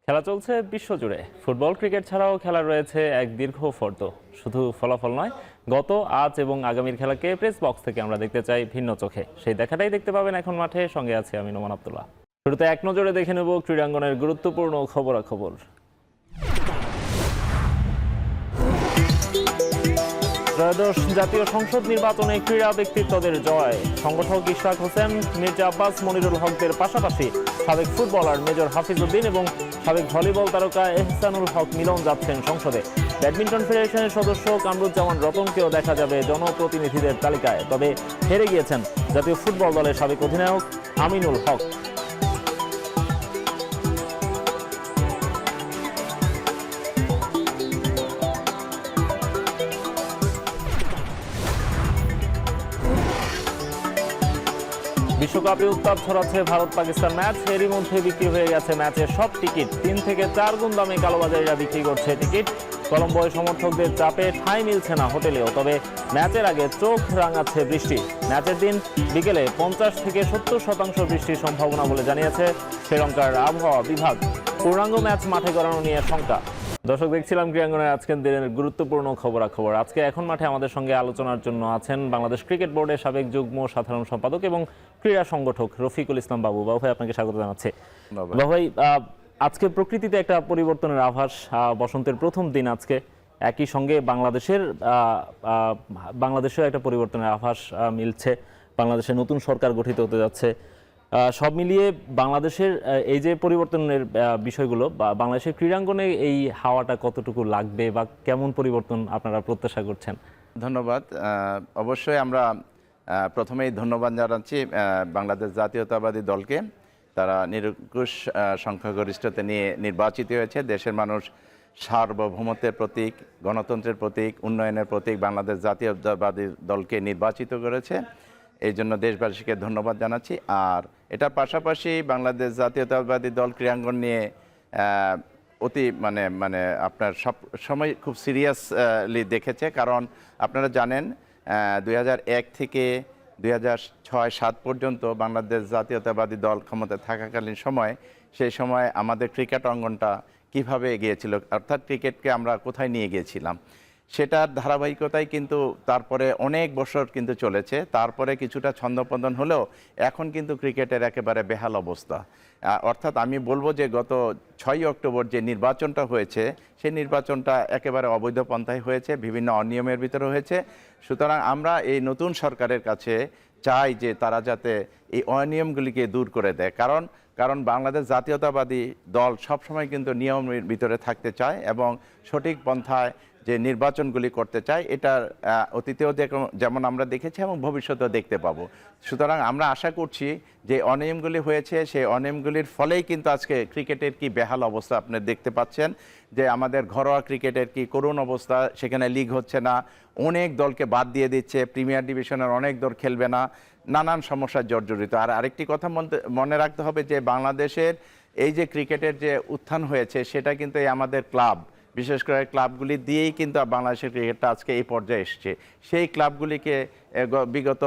খেলা চলছে বিশ্বজুড়ে। ফুটবল ক্রিকেট ছাড়াও খেলা রয়েছে এক দীর্ঘ ফর্দ। শুধু ফলাফল নয়, গত, আজ এবং আগামীর খেলাকে প্রেস বক্স থেকে আমরা দেখতে চাই ভিন্ন চোখে। সেই দেখাটাই দেখতে পাবেন এখন মাঠে। সঙ্গে আছে আমি নোমান আব্দুল্লাহ। শুরুতে এক নজরে দেখে নেব ক্রীড়াঙ্গনের গুরুত্বপূর্ণ খবরাখবর। ত্রয়োদশ জাতীয় সংসদ নির্বাচনে ক্রীড়া ব্যক্তিত্বদের জয়। সংগঠক ইশরাক হোসেন, মির্জা আব্বাস, মনিরুল হকদের পাশাপাশি সাবেক ফুটবলার মেজর হাফিজ উদ্দিন এবং সাবেক ভলিবল তারকা এহসানুল হক মিলন যাচ্ছেন সংসদে। ব্যাডমিন্টন ফেডারেশনের সদস্য কামরুজ্জামান রতনকেও দেখা যাবে জনপ্রতিনিধিদের তালিকায়। তবে হেরে গিয়েছেন জাতীয় ফুটবল দলের সাবেক অধিনায়ক আমিনুল হক। বিশ্বকাপে উত্তাপ ছড়াচ্ছে ভারত পাকিস্তান ম্যাচ। এরই মধ্যে বিক্রি হয়ে গেছে ম্যাচের সব টিকিট। 3 থেকে 4 গুণ দামে কালোবাজারিরা বিক্রি করছে টিকিট। কলম্বোয় সমর্থকদের চাপে ঠাঁই মিলছে না হোটেলেও। তবে ম্যাচের আগে চোখ রাঙাচ্ছে বৃষ্টি। ম্যাচের দিন বিকেলে 50 থেকে 70% বৃষ্টির সম্ভাবনা বলে জানিয়েছে শ্রীলঙ্কার আবহাওয়া বিভাগ। পূর্ণাঙ্গ ম্যাচ মাঠে গড়ানো নিয়ে শঙ্কা। দর্শক, দেখছিলাম ক্রীড়াঙ্গনের আজকের দিনের গুরুত্বপূর্ণ খবরাখবর। আজকে এখন মাঠে আমাদের সঙ্গে আলোচনার জন্য আছেন বাংলাদেশ ক্রিকেট বোর্ডের সাবেক যুগ্ম সাধারণ সম্পাদক এবং ক্রীড়া সংগঠক রফিকুল ইসলাম বাবু। বাবু ভাই, আপনাকে স্বাগত জানাচ্ছি। বাবু ভাই, আজকে প্রকৃতিতে একটা পরিবর্তনের আভাস। বসন্তের প্রথম দিন আজকে। একই সঙ্গে বাংলাদেশেও একটা পরিবর্তনের আভাস মিলছে। বাংলাদেশে নতুন সরকার গঠিত হতে যাচ্ছে। সব মিলিয়ে বাংলাদেশের এই যে পরিবর্তনের বিষয়গুলো, বাংলাদেশের ক্রীড়াঙ্গনে এই হাওয়াটা কতটুকু লাগবে বা কেমন পরিবর্তন আপনারা প্রত্যাশা করছেন? ধন্যবাদ। অবশ্যই আমরা প্রথমেই ধন্যবাদ জানাচ্ছি বাংলাদেশ জাতীয়তাবাদী দলকে। তারা নিরঙ্কুশ সংখ্যাগরিষ্ঠতা নিয়ে নির্বাচিত হয়েছে। দেশের মানুষ সার্বভৌমত্বের প্রতীক, গণতন্ত্রের প্রতীক, উন্নয়নের প্রতীক বাংলাদেশ জাতীয়তাবাদী দলকে নির্বাচিত করেছে। এই জন্য দেশবাসীকে ধন্যবাদ জানাচ্ছি। আর এটার পাশাপাশি বাংলাদেশ জাতীয়তাবাদী দল ক্রীড়াঙ্গন নিয়ে অতি আপনার সব সময় খুব সিরিয়াসলি দেখেছে। কারণ আপনারা জানেন 2001 থেকে 2006-07 পর্যন্ত বাংলাদেশ জাতীয়তাবাদী দল ক্ষমতায় থাকাকালীন সময়, সেই সময় আমাদের ক্রিকেট অঙ্গনটা কীভাবে এগিয়েছিল, অর্থাৎ ক্রিকেটকে আমরা কোথায় নিয়ে গিয়েছিলাম, সেটার ধারাবাহিকতাই কিন্তু তারপরে অনেক বছর কিন্তু চলেছে। তারপরে কিছুটা ছন্দপতন হলেও এখন কিন্তু ক্রিকেটের একেবারে বেহাল অবস্থা। অর্থাৎ আমি বলবো যে গত 6ই অক্টোবর যে নির্বাচনটা হয়েছে, সেই নির্বাচনটা একেবারে অবৈধ পন্থায় হয়েছে, বিভিন্ন অনিয়মের ভিতরে হয়েছে। সুতরাং আমরা এই নতুন সরকারের কাছে চাই যে তারা যাতে এই অনিয়মগুলিকে দূর করে দেয়। কারণ বাংলাদেশ জাতীয়তাবাদী দল সবসময় কিন্তু নিয়মের ভিতরে থাকতে চায় এবং সঠিক পন্থায় যে নির্বাচনগুলি করতে চায়, এটার অতীতেও যেমন আমরা দেখেছি এবং ভবিষ্যতেও দেখতে পাবো। সুতরাং আমরা আশা করছি যে অনিয়মগুলি হয়েছে, সেই অনিয়মগুলির ফলেই কিন্তু আজকে ক্রিকেটের কি বেহাল অবস্থা আপনি দেখতে পাচ্ছেন। যে আমাদের ঘরোয়া ক্রিকেটের কি করুণ অবস্থা, সেখানে লিগ হচ্ছে না, অনেক দলকে বাদ দিয়ে দিচ্ছে, প্রিমিয়ার ডিভিশনের অনেক দল খেলবে না, নানান সমস্যার জর্জরিত। আর আরেকটি কথা মনে রাখতে হবে যে বাংলাদেশের এই যে ক্রিকেটের যে উত্থান হয়েছে, সেটা কিন্তু এই আমাদের ক্লাব, বিশেষ করে ক্লাবগুলি দিয়েই কিন্তু বাংলাদেশের ক্রিকেটটা আজকে এই পর্যায়ে এসছে। সেই ক্লাবগুলিকে বিগত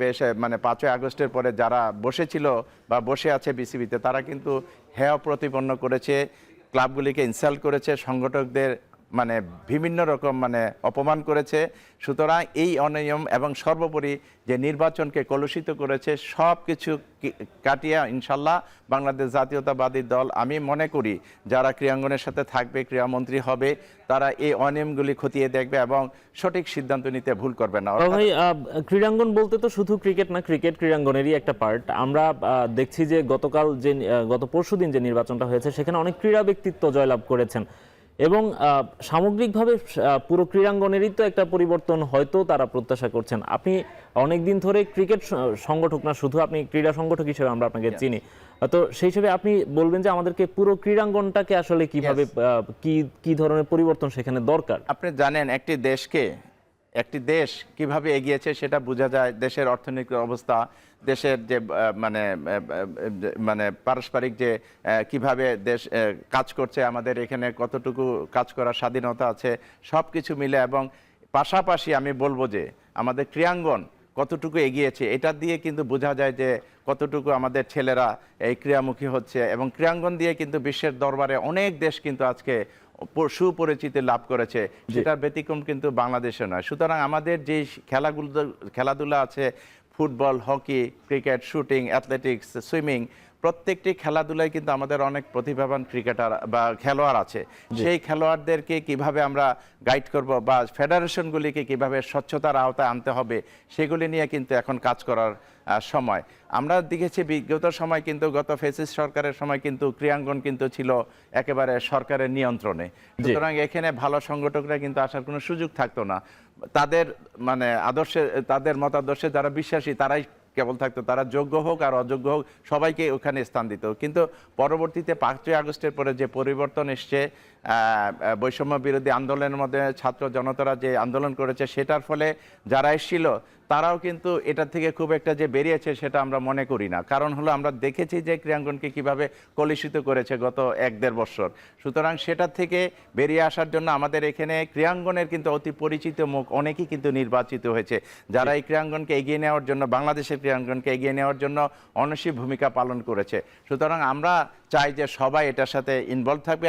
বেশ 5ই আগস্টের পরে যারা বসেছিল বা বসে আছে বিসিবিতে, তারা কিন্তু হেয় প্রতিপন্ন করেছে, ক্লাবগুলিকে ইনসাল্ট করেছে, সংগঠকদের বিভিন্ন রকম অপমান করেছে। সুতরাং এই অনিয়ম এবং সর্বোপরি যে নির্বাচনকে কলুষিত করেছে, সব কিছু কাটিয়ে ইনশাল্লাহ বাংলাদেশ জাতীয়তাবাদী দল, আমি মনে করি যারা ক্রীড়াঙ্গনের সাথে থাকবে, ক্রীড়ামন্ত্রী হবে, তারা এই অনিয়মগুলি খতিয়ে দেখবে এবং সঠিক সিদ্ধান্ত নিতে ভুল করবে না। ভাই, ক্রীড়াঙ্গন বলতে তো শুধু ক্রিকেট না, ক্রিকেট ক্রীড়াঙ্গনেরই একটা পার্ট। আমরা দেখছি যে গত পরশুদিন যে নির্বাচনটা হয়েছে, সেখানে অনেক ক্রীড়া ব্যক্তিত্ব জয়লাভ করেছেন এবং সামগ্রিকভাবে পুরো ক্রীড়াঙ্গনেরই তো একটা পরিবর্তন হয়তো তারা প্রত্যাশা করছেন। আপনি অনেকদিন ধরে ক্রিকেট সংগঠক না, শুধু আপনি ক্রীড়া সংগঠক হিসেবে আমরা আপনাকে চিনি, তো সেই হিসেবে আপনি বলবেন যে আমাদেরকে পুরো ক্রীড়াঙ্গনটাকে আসলে কিভাবে কি ধরনের পরিবর্তন সেখানে দরকার? আপনি জানেন, একটি দেশকে একটি দেশ কিভাবে এগিয়েছে সেটা বোঝা যায় দেশের অর্থনৈতিক অবস্থা, দেশের যে মানে পারস্পরিক যে কিভাবে দেশ কাজ করছে, আমাদের এখানে কতটুকু কাজ করার স্বাধীনতা আছে, সব কিছু মিলে। এবং পাশাপাশি আমি বলবো যে আমাদের ক্রীড়াঙ্গন কতটুকু এগিয়েছে এটা দিয়ে কিন্তু বোঝা যায় যে কতটুকু আমাদের ছেলেরা এই ক্রীড়ামুখী হচ্ছে। এবং ক্রীড়াঙ্গন দিয়ে কিন্তু বিশ্বের দরবারে অনেক দেশ কিন্তু আজকে সুপরিচিতি লাভ করেছে, সেটার ব্যতিক্রম কিন্তু বাংলাদেশে নয়। সুতরাং আমাদের যে খেলাধুলা আছে, football, hockey, cricket, shooting, athletics, swimming, প্রত্যেকটি খেলাধুলায় কিন্তু আমাদের অনেক প্রতিভাবান ক্রিকেটার বা খেলোয়াড় আছে। সেই খেলোয়াড়দেরকে কিভাবে আমরা গাইড করব বা ফেডারেশনগুলিকে কিভাবে স্বচ্ছতার আওতায় আনতে হবে, সেগুলি নিয়ে কিন্তু এখন কাজ করার সময়। আমরা দেখেছি বিগত সময় কিন্তু গত ফ্যাসিস্ট সরকারের সময় কিন্তু ক্রীড়াঙ্গন কিন্তু ছিল একেবারে সরকারের নিয়ন্ত্রণে। সুতরাং এখানে ভালো সংগঠকরা কিন্তু আসার কোনো সুযোগ থাকতো না। তাদের মানে আদর্শে, তাদের মতাদর্শে যারা বিশ্বাসী তারাই কেবল থাকতো, তারা যোগ্য হোক আর অযোগ্য হোক সবাইকে ওখানে স্থান দিত। কিন্তু পরবর্তীতে 5ই আগস্টের পরে যে পরিবর্তন এসছে, বৈষম্য বিরোধী আন্দোলনের মধ্যে ছাত্র জনতারা যে আন্দোলন করেছে, সেটার ফলে যারা এসেছিল তারাও কিন্তু এটা থেকে খুব একটা যে বেরিয়েছে সেটা আমরা মনে করি না। কারণ হলো আমরা দেখেছি যে ক্রীড়াঙ্গনকে কিভাবে কলুষিত করেছে গত 1-1.5 বছর। সুতরাং সেটা থেকে বেরিয়ে আসার জন্য আমাদের এখানে ক্রীড়াঙ্গনের কিন্তু অতি পরিচিত মুখ অনেকেই কিন্তু নির্বাচিত হয়েছে, যারা এই ক্রীড়াঙ্গনকে এগিয়ে নেওয়ার জন্য, বাংলাদেশের ক্রীড়াঙ্গনকে এগিয়ে নেওয়ার জন্য অনস্বী ভূমিকা পালন করেছে। সুতরাং আমরা চাই যে সবাই এটার সাথে ইনভলভ থাকবে।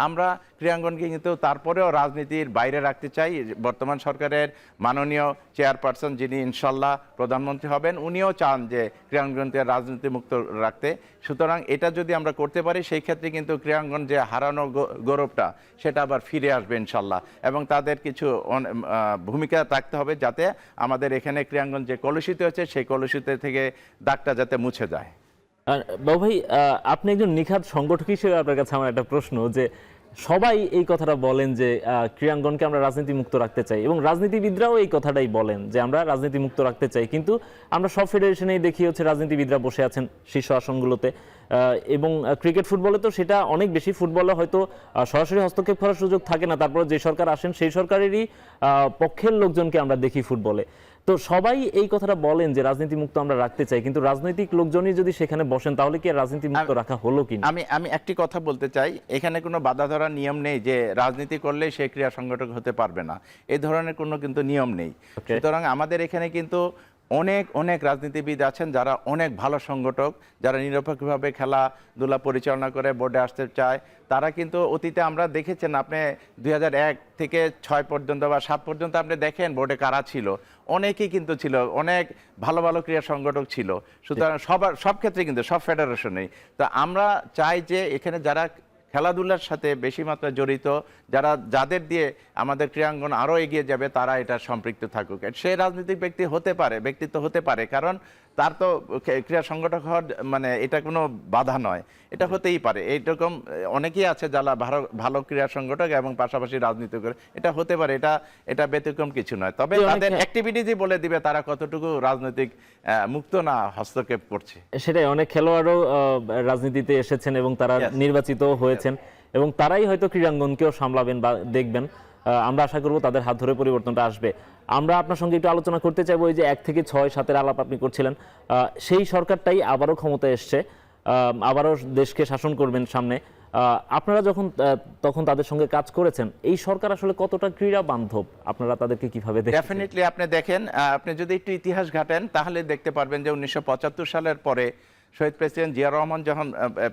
আমরা ক্রীড়াঙ্গনকে কিন্তু তারপরেও রাজনীতির বাইরে রাখতে চাই। বর্তমান সরকারের মাননীয় চেয়ারপারসন যিনি ইনশাল্লাহ প্রধানমন্ত্রী হবেন, উনিও চান যে ক্রীড়াঙ্গনকে রাজনীতি মুক্ত রাখতে। সুতরাং এটা যদি আমরা করতে পারি সেই ক্ষেত্রে কিন্তু ক্রীড়াঙ্গন যে হারানো গৌরবটা সেটা আবার ফিরে আসবে ইনশাল্লাহ। এবং তাদের কিছু ভূমিকা রাখতে হবে যাতে আমাদের এখানে ক্রীড়াঙ্গন যে কলুষিত হচ্ছে সেই কলুষিত থেকে দাগটা যাতে মুছে যায়। বাবু ভাই, আপনি একজন নিখাত সংগঠক হিসেবে আপনার কাছে আমার একটা প্রশ্ন, যে সবাই এই কথাটা বলেন যে ক্রীড়াঙ্গনকে আমরা রাজনীতি মুক্ত রাখতে চাই, এবং রাজনীতিবিদরাও এই কথাটাই বলেন যে আমরা রাজনীতি মুক্ত রাখতে চাই, কিন্তু আমরা সব ফেডারেশনেই দেখি হচ্ছে রাজনীতিবিদরা বসে আছেন শীর্ষ আসনগুলোতে। এবং ক্রিকেট ফুটবলে তো সেটা অনেক বেশি, ফুটবলে হয়তো সরাসরি হস্তক্ষেপ করার সুযোগ থাকে না, তারপরে যে সরকার আসেন সেই সরকারেরই পক্ষের লোকজনকে আমরা দেখি ফুটবলে। তো সবাই এই কথাটা বলেন যে রাজনীতি মুক্ত আমরা রাখতে চাই, কিন্তু রাজনৈতিক লোকজনই যদি সেখানে বসেন তাহলে কি রাজনীতি মুক্ত রাখা হলো কিনা? আমি একটি কথা বলতে চাই, এখানে কোনো বাধা ধরার নিয়ম নেই যে রাজনীতি করলেই সে ক্রীড়া সংগঠক হতে পারবে না, এই ধরনের কোনো কিন্তু নিয়ম নেই। সুতরাং আমাদের এখানে কিন্তু অনেক রাজনীতিবিদ আছেন যারা অনেক ভালো সংগঠক, যারা নিরপেক্ষভাবে খেলাধুলা পরিচালনা করে বোর্ডে আসতে চায়। তারা কিন্তু অতীতে আমরা দেখেছেন, আপনি 2001 থেকে 6 পর্যন্ত বা 7 পর্যন্ত আপনি দেখেন বোর্ডে কারা ছিল, অনেকেই কিন্তু ছিল, অনেক ভালো ভালো ক্রীড়া সংগঠক ছিল। সুতরাং সব ক্ষেত্রে কিন্তু সব ফেডারেশনেই। তো আমরা চাই যে এখানে যারা খেলাধুলার সাথে বেশি মাত্রায় জড়িত, যাদের দিয়ে আমাদের ক্রীড়াঙ্গন আরও এগিয়ে যাবে, তারা এটা সম্পৃক্ত থাকুক। সে রাজনৈতিক ব্যক্তিত্ব হতে পারে, কারণ তার তো ক্রীড়া সংগঠক হওয়ার মানে এটা কোনো বাধা নয়, এটা হতেই পারে। এইরকম অনেকেই আছে যারা ভালো ক্রীড়া সংগঠক এবং পাশাপাশি রাজনীতি করে, এটা হতে পারে, এটা ব্যতিক্রম কিছু নয়। তবে তাদের অ্যাক্টিভিটিজই বলে দিবে তারা কতটুকু রাজনৈতিক মুক্ত না হস্তক্ষেপ করছে। সেটাই, অনেক খেলোয়াড়ও রাজনীতিতে এসেছেন এবং তারা নির্বাচিত হয়েছেন, এবং তারাই হয়তো ক্রীড়াঙ্গনকেও সামলাবেন বা দেখবেন। আমরা আশা করব তাদের হাত ধরে পরিবর্তনটা আসবে। আমরা আপনার সঙ্গে একটু আলোচনা করতে চাইবো, এই যে 1 থেকে 6-7 আলাপ আপনি করছিলেন, সেই সরকারটাই আবারও ক্ষমতায় এসছে, আবারও দেশকে শাসন করবেন সামনে। আপনারা তখন তাদের সঙ্গে কাজ করেছেন, এই সরকার আসলে কতটা ক্রীড়া বান্ধব, আপনারা তাদেরকে কিভাবে দেখেন? ডেফিনেটলি আপনি দেখেন, আপনি যদি একটু ইতিহাস ঘাটেন তাহলে দেখতে পারবেন যে 1975 সালের পরে শহীদ প্রেসিডেন্ট জিয়া রহমান যখন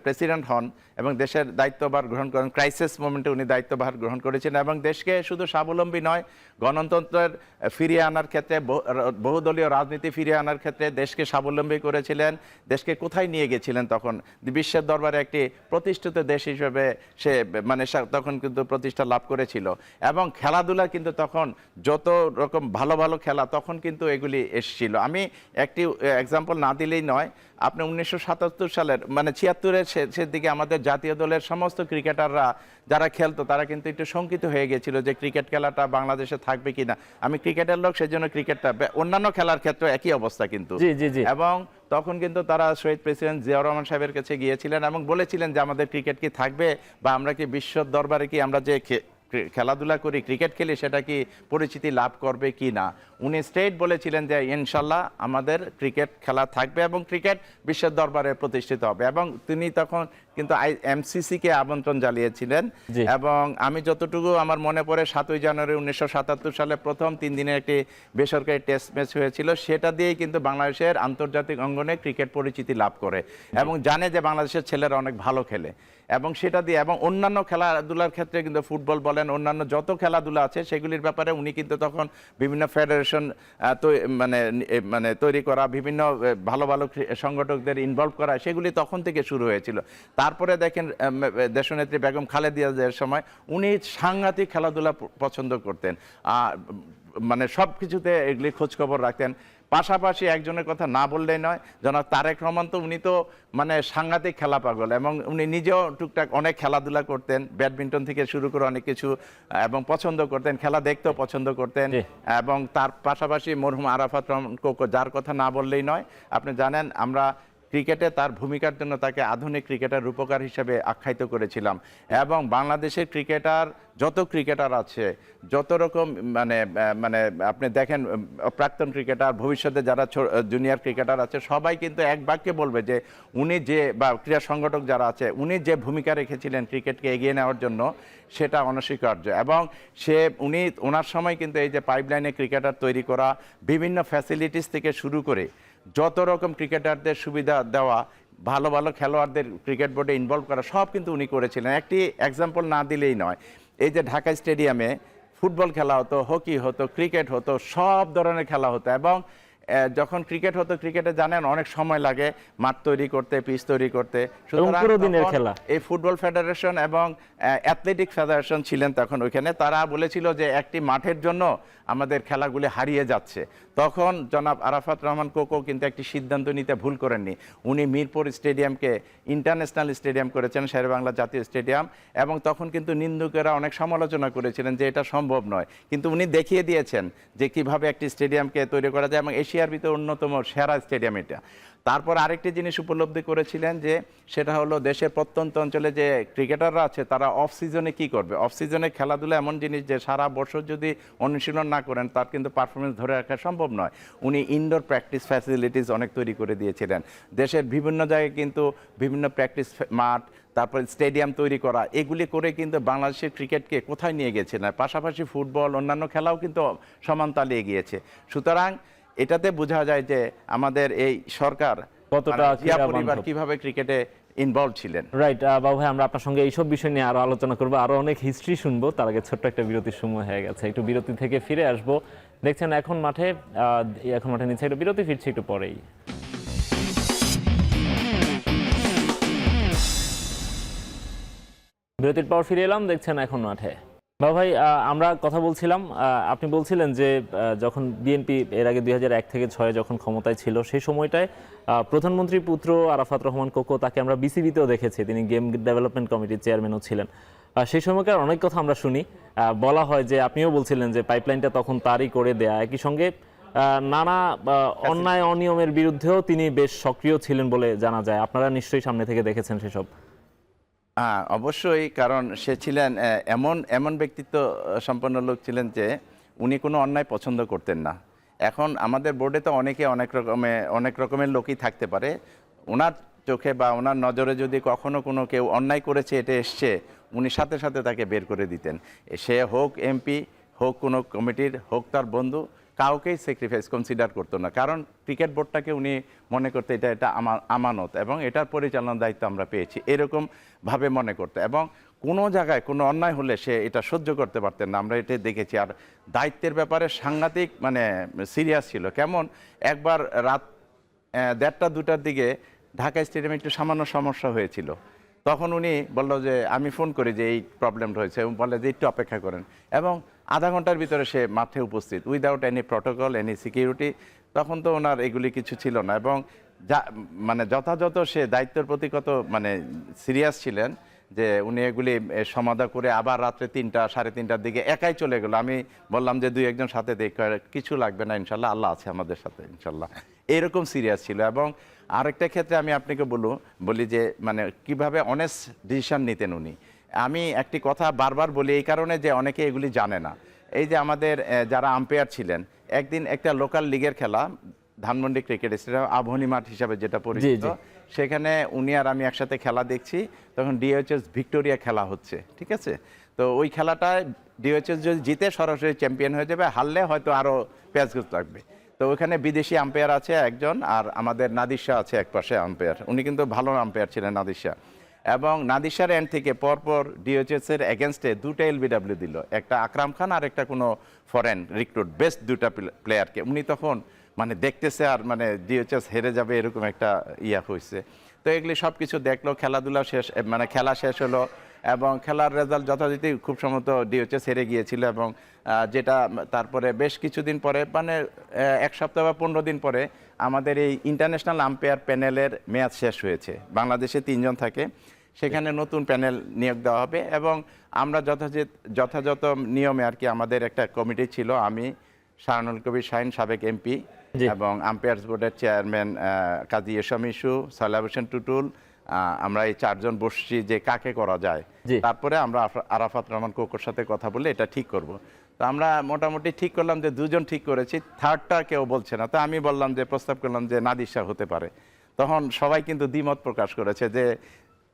প্রেসিডেন্ট হন এবং দেশের দায়িত্বভার গ্রহণ করেন, ক্রাইসিস মোমেন্টে উনি দায়িত্বভার গ্রহণ করেছিলেন এবং দেশকে শুধু স্বাবলম্বী নয়, গণতন্ত্রের ফিরিয়ে আনার ক্ষেত্রে, বহুদলীয় রাজনীতি ফিরিয়ে আনার ক্ষেত্রে দেশকে স্বাবলম্বী করেছিলেন। দেশকে কোথায় নিয়ে গেছিলেন? তখন বিশ্বের দরবারে একটি প্রতিষ্ঠিত দেশ হিসেবে সে মানে তখন কিন্তু প্রতিষ্ঠা লাভ করেছিল। এবং খেলাধুলা কিন্তু তখন যত রকম ভালো ভালো খেলা তখন কিন্তু এগুলি এসেছিল। আমি একটি এক্সাম্পল না দিলেই নয়, আপনি 1977 সালের মানে 76-এর শেষের দিকে আমাদের জাতীয় দলের সমস্ত ক্রিকেটাররা যারা খেলতো তারা কিন্তু একটু শঙ্কিত হয়ে গেছিল যে ক্রিকেট খেলাটা বাংলাদেশে থাকবে কিনা। আমি ক্রিকেটের লোক, সেজন্য ক্রিকেটটা, অন্যান্য খেলার ক্ষেত্রে একই অবস্থা কিন্তু। এবং তখন কিন্তু তারা শহীদ প্রেসিডেন্ট জিয়া রহমান সাহেবের কাছে গিয়েছিলেন এবং বলেছিলেন যে আমাদের ক্রিকেট কি থাকবে, বা আমরা কি বিশ্ব দরবারে কি আমরা যে খেলাধুলা করি, ক্রিকেট খেলি, সেটা কি পরিচিতি লাভ করবে কি না। উনি স্ট্রেট বলেছিলেন যে ইনশাল্লাহ আমাদের ক্রিকেট খেলা থাকবে এবং ক্রিকেট বিশ্বের দরবারে প্রতিষ্ঠিত হবে। এবং তিনি তখন কিন্তু এমসিসিকে আমন্ত্রণ জানিয়েছিলেন। জি। এবং আমি যতটুকু আমার মনে পড়ে 7ই জানুয়ারি 1977 সালে প্রথম 3 দিনের একটি বেসরকারি টেস্ট ম্যাচ হয়েছিল, সেটা দিয়েই কিন্তু বাংলাদেশের আন্তর্জাতিক অঙ্গনে ক্রিকেট পরিচিতি লাভ করে এবং জানে যে বাংলাদেশের ছেলেরা অনেক ভালো খেলে। এবং সেটা দিয়ে এবং অন্যান্য খেলাধুলার ক্ষেত্রে কিন্তু ফুটবল বলেন, অন্যান্য যত খেলাধুলা আছে সেগুলির ব্যাপারে উনি কিন্তু তখন বিভিন্ন ফেডারেশন মানে তৈরি করা, বিভিন্ন ভালো ভালো সংগঠকদের ইনভলভ করা, সেগুলি তখন থেকে শুরু হয়েছিল। তারপরে দেখেন দেশনেত্রী বেগম খালেদা জিয়ার সময় উনি সাংঘাতিক খেলাধুলা পছন্দ করতেন, মানে সব কিছুতে এগুলি খোঁজখবর রাখতেন। পাশাপাশি একজনের কথা না বললেই নয়, জনাব তারেক রহমান, তো উনি তো মানে সাংঘাতিক খেলা পাগল এবং উনি নিজেও টুকটাক অনেক খেলাধুলা করতেন, ব্যাডমিন্টন থেকে শুরু করে অনেক কিছু, এবং পছন্দ করতেন, খেলা দেখতেও পছন্দ করতেন। এবং তার পাশাপাশি মরহুম আরাফাত রহমান কোকো, যার কথা না বললেই নয়। আপনি জানেন আমরা ক্রিকেটে তার ভূমিকার জন্য তাকে আধুনিক ক্রিকেটার রূপকার হিসেবে আখ্যায়িত করেছিলাম। এবং বাংলাদেশের ক্রিকেটার যত ক্রিকেটার আছে, যত রকম মানে মানে আপনি দেখেন প্রাক্তন ক্রিকেটার, ভবিষ্যতে যারা জুনিয়র ক্রিকেটার আছে, সবাই কিন্তু এক বাক্যে বলবে যে উনি যে, বা ক্রীড়া সংগঠক যারা আছে, উনি যে ভূমিকা রেখেছিলেন ক্রিকেটকে এগিয়ে নেওয়ার জন্য, সেটা অনস্বীকার্য। এবং উনি ওনার সময় কিন্তু এই যে পাইপলাইনে ক্রিকেটার তৈরি করা, বিভিন্ন ফ্যাসিলিটিস থেকে শুরু করে যত রকম ক্রিকেটারদের সুবিধা দেওয়া, ভালো ভালো খেলোয়াড়দের ক্রিকেট বোর্ডে ইনভলভ করা, সব কিন্তু উনি করেছিলেন। একটি এক্সাম্পল না দিলেই নয়, এই যে ঢাকা স্টেডিয়ামে ফুটবল খেলা হতো, হকি হতো, ক্রিকেট হতো, সব ধরনের খেলা হতো। এবং যখন ক্রিকেট হতো, ক্রিকেটে জানেন অনেক সময় লাগে মাঠ তৈরি করতে, পিচ তৈরি করতে। সুতরাং এই ফুটবল ফেডারেশন এবং অ্যাথলেটিক ফেডারেশন ছিলেন তখন ওইখানে, তারা বলেছিল যে একটি মাঠের জন্য আমাদের খেলাগুলি হারিয়ে যাচ্ছে। তখন জনাব আরাফাত রহমান কোকো কিন্তু একটি সিদ্ধান্ত নিতে ভুল করেননি। উনি মিরপুর স্টেডিয়ামকে ইন্টারন্যাশনাল স্টেডিয়াম করেছেন, শেরেবাংলা জাতীয় স্টেডিয়াম। এবং তখন কিন্তু নিন্দুকেরা অনেক সমালোচনা করেছিলেন যে এটা সম্ভব নয়, কিন্তু উনি দেখিয়ে দিয়েছেন যে কিভাবে একটি স্টেডিয়ামকে তৈরি করা যায়, এবং এশিয়ার ভিতরে অন্যতম সেরা স্টেডিয়াম এটা। তারপর আরেকটি জিনিস উপলব্ধি করেছিলেন, যে সেটা হলো দেশের প্রত্যন্ত অঞ্চলে যে ক্রিকেটাররা আছে তারা অফ সিজনে কি করবে। অফ সিজনে খেলাধুলা এমন জিনিস যে সারা বছর যদি অনুশীলন না করেন তার কিন্তু পারফরমেন্স ধরে রাখা সম্ভব নয়। উনি ইনডোর প্র্যাকটিস ফ্যাসিলিটিস অনেক তৈরি করে দিয়েছিলেন। দেশের বিভিন্ন জায়গায় কিন্তু বিভিন্ন প্র্যাকটিস মাঠ, তারপর স্টেডিয়াম তৈরি করা, এগুলি করে কিন্তু বাংলাদেশের ক্রিকেটকে কোথায় নিয়ে গেছে না, পাশাপাশি ফুটবল অন্যান্য খেলাও কিন্তু সমান তালে এগিয়েছে। সুতরাং এটাতে বোঝা যায় যে আমাদের এই সরকার কতটা জিয়া পরিবার কিভাবে ক্রিকেটে ইনভলভ ছিলেন। রাইট বাবু ভাই, আমরা আপনার সঙ্গে এইসব বিষয় নিয়ে আরো আলোচনা করবো, আরো অনেক হিস্ট্রি শুনবো। তার আগে ছোট্ট একটা বিরতির সময় হয়ে গেছে, একটু বিরতি থেকে ফিরে আসবো। দেখছেন এখন মাঠে নিচে একটু বিরতি, ফিরছি একটু পরেই। বিরতির পর ফিরে এলাম, দেখছেন এখন মাঠে। বাবু ভাই, আমরা কথা বলছিলাম, আপনি বলছিলেন যে যখন বিএনপি এর আগে 2001 থেকে 2006 যখন ক্ষমতায় ছিল, সেই সময়টায় প্রধানমন্ত্রীর পুত্র আরাফাত রহমান কোকো, তাকে আমরা বিসিবিতেও দেখেছি, তিনি গেম ডেভেলপমেন্ট কমিটির চেয়ারম্যানও ছিলেন। সেই সময়কার অনেক কথা আমরা শুনি, বলা হয় যে আপনিও বলছিলেন যে পাইপলাইনটা তখন তারই করে দেয়া, একই সঙ্গে নানা অন্যায় অনিয়মের বিরুদ্ধেও তিনি বেশ সক্রিয় ছিলেন বলে জানা যায়। আপনারা নিশ্চয়ই সামনে থেকে দেখেছেন সেসব। অবশ্যই, কারণ সে ছিলেন এমন ব্যক্তিত্ব সম্পন্ন লোক ছিলেন যে উনি কোনো অন্যায় পছন্দ করতেন না। এখন আমাদের বোর্ডে তো অনেক রকমের লোকই থাকতে পারে, ওনার চোখে বা ওনার নজরে যদি কখনো কোনো কেউ অন্যায় করেছে, এটা এসছে, উনি সাথে সাথে তাকে বের করে দিতেন। সে হোক এমপি, হোক কোনো কমিটির, হোক তার বন্ধু, কাউকেই স্যাক্রিফাইস কনসিডার করতো না। কারণ ক্রিকেট বোর্ডটাকে উনি মনে করতে এটা আমার আমানত এবং এটার পরিচালনার দায়িত্ব আমরা পেয়েছি, এরকমভাবে মনে করতো। এবং কোনো জায়গায় কোনো অন্যায় হলে সে এটা সহ্য করতে পারতেন না, আমরা এটা দেখেছি। আর দায়িত্বের ব্যাপারে সাংঘাতিক সিরিয়াস ছিল। কেমন একবার রাত 1:30-2টার দিকে ঢাকা স্টেডিয়ামে একটু সামান্য সমস্যা হয়েছিল, তখন উনি বললো যে আমি ফোন করি যে এই প্রবলেমটা হয়েছে, এবং বলে যে একটু অপেক্ষা করেন, এবং আধা ঘন্টার ভিতরে সে মাঠে উপস্থিত, without any protocol, any security. তখন তো ওনার এগুলি কিছু ছিল না, এবং যথাযথ সে দায়িত্বের প্রতি কত সিরিয়াস ছিলেন যে উনি এগুলি সমাধা করে আবার রাত্রে 3টা-3:30টার দিকে একাই চলে গেল। আমি বললাম যে 2-1জন সাথে কিছু লাগবে না, ইনশাল্লাহ আল্লাহ আছে আমাদের সাথে, ইনশাল্লাহ। এরকম সিরিয়াস ছিল। এবং আরেকটা ক্ষেত্রে আমি আপনাকে বলি যে কিভাবে অনেস্ট ডিসিশন নিতেন উনি। আমি একটি কথা বারবার বলি এই কারণে যে অনেকে এগুলি জানে না। এই যে আমাদের যারা আম্পায়ার ছিলেন, একদিন একটা লোকাল লিগের খেলা ধানমন্ডি ক্রিকেট স্টেডিয়াম আবহনী মাঠ হিসাবে যেটা পরিচিত, সেখানে উনি আর আমি একসাথে খেলা দেখছি, তখন ডিএইচএস ভিক্টোরিয়া খেলা হচ্ছে, ঠিক আছে। তো ওই খেলাটায় ডিএইচএস যদি জিতে সরাসরি চ্যাম্পিয়ন হয়ে যাবে, হারলে হয়তো আরও প্যাচগুজ লাগবে। তো ওখানে বিদেশি আম্পায়ার আছে একজন, আর আমাদের নাদির শাহ আছে এক পাশে আম্পায়ার। উনি কিন্তু ভালো আম্পায়ার ছিলেন নাদির শাহ, এবং নাদির শাহর এন্ড থেকে পরপর ডিএইচএস এর এগেনস্টে দুটো এলবিডব্লিউ দিল, একটা আকরাম খান আর একটা কোনো ফরেন রিক্রুট, বেস্ট দুটা প্লেয়ারকে। উনি তখন মানে দেখতেছে আর মানে ডিএইচএস হেরে যাবে এরকম একটা ইয়া হয়েছে। তো এগুলি সব কিছু দেখলো, খেলাধুলা শেষ, মানে খেলা শেষ হলো, এবং খেলার রেজাল্ট যথারীতি খুব সম্ভবত ডিএইচএস হেরে গিয়েছিল। এবং যেটা তারপরে বেশ কিছুদিন পরে, মানে 1 সপ্তাহ বা 15 দিন পরে আমাদের এই ইন্টারন্যাশনাল আম্পায়ার প্যানেলের মেয়াদ শেষ হয়েছে। বাংলাদেশে 3 জন থাকে, সেখানে নতুন প্যানেল নিয়োগ দেওয়া হবে। এবং আমরা যথাযথ নিয়মে আর কি, আমাদের একটা কমিটি ছিল, আমি, শাহানুল কবির শাহিন সাবেক এমপি, এবং আম্পায়ার্স বোর্ডের চেয়ারম্যান কাজী এসম ইস্যু, সালাহ হোসেন টুটুল, আমরা এই 4 জন বসছি যে কাকে করা যায়। তারপরে আমরা আরাফাত রহমান কোকোর সাথে কথা বলে এটা ঠিক করব। তো আমরা মোটামুটি ঠিক করলাম যে 2 জন ঠিক করেছি, থার্ডটা কেউ বলছে না। তো আমি বললাম যে, প্রস্তাব করলাম যে নাদির শাহ হতে পারে। তখন সবাই কিন্তু দ্বিমত প্রকাশ করেছে যে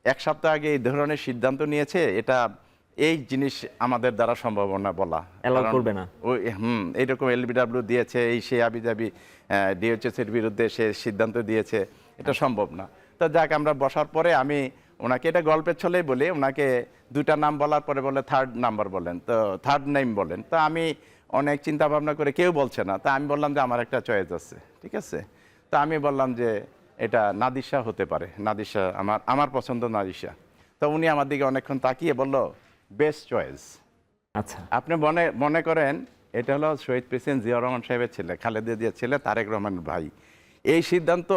1 সপ্তাহ আগে এই ধরনের সিদ্ধান্ত নিয়েছে, এটা এই জিনিস আমাদের দ্বারা সম্ভব না বলা, করবে না। ওই এইরকম এলবিডব্লিউ দিয়েছে, এই সে আবিজাবি ডিএইচএস এর বিরুদ্ধে সে সিদ্ধান্ত দিয়েছে, এটা সম্ভব না। তো যাক, আমরা বসার পরে আমি ওনাকে, এটা গল্পের ছলেই বলি, ওনাকে 2টা নাম বলার পরে বলে থার্ড নাম্বার বলেন, তো থার্ড নেম বলেন। তো আমি অনেক চিন্তা ভাবনা করে, কেউ বলছে না, তো আমি বললাম যে আমার একটা চয়েস আছে, ঠিক আছে। তো আমি বললাম যে এটা নাদির শাহ হতে পারে, নাদির শাহ আমার পছন্দ নাদির শাহ। তো উনি আমার দিকে অনেকক্ষণ তাকিয়ে বলল, বেস্ট চয়েস। আচ্ছা, আপনি মনে করেন এটা হলো শহীদ প্রেসিডেন্ট জিয়াউর রহমান সাহেবের ছেলে, খালেদা জিয়ার ছেলে, তারেক রহমানের ভাই। এই সিদ্ধান্ত